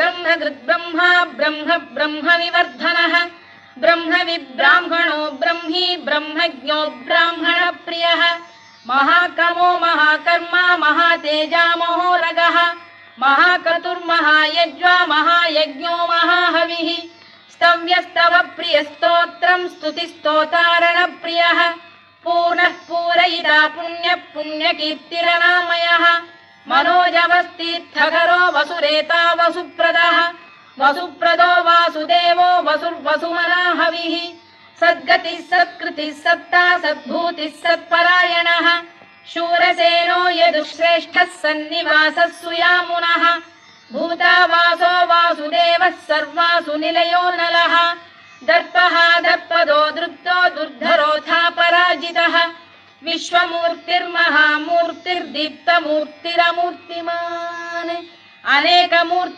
ब्रह्मकृद्ब्रह्मा ब्रह्म ब्रह्मविवर्धनः ब्रह्मविब्राह्मणो ब्रह्मी ब्रह्मज्ञो ब्राह्मणप्रियः महाकमो महाकर्मा महातेजा महोरगः महाक्रतुर्महायज्वा महायज्ञो महाहविः स्तव्यस्तव प्रियस्तोत्रं स्तुतिस्तोतारणप्रियः पूर्णः पूरयिता पुण्यः पुण्यकीर्तिरनामयः मनोजवस्तीर्थकरो वसुरेता वसुप्रदः वसुप्रदो वासुदेवो वसुर्वसुमनाहविः सद्गतिः सत्कृतिः सत्ता सद्भूतिः सत्परायणः शूरसेनो यदुश्रेष्ठः सन्निवासः सुयामुनः भूतावासो वासुदेवः सर्वासु निलयो नलः दर्पः दर्पदो दृप्तो दुर्धरोऽथा पराजितः विश्वमूर्तिर्महामूर्तिर्दीप्तमूर्तिरमूर्तिमान् अनेकमूर्ति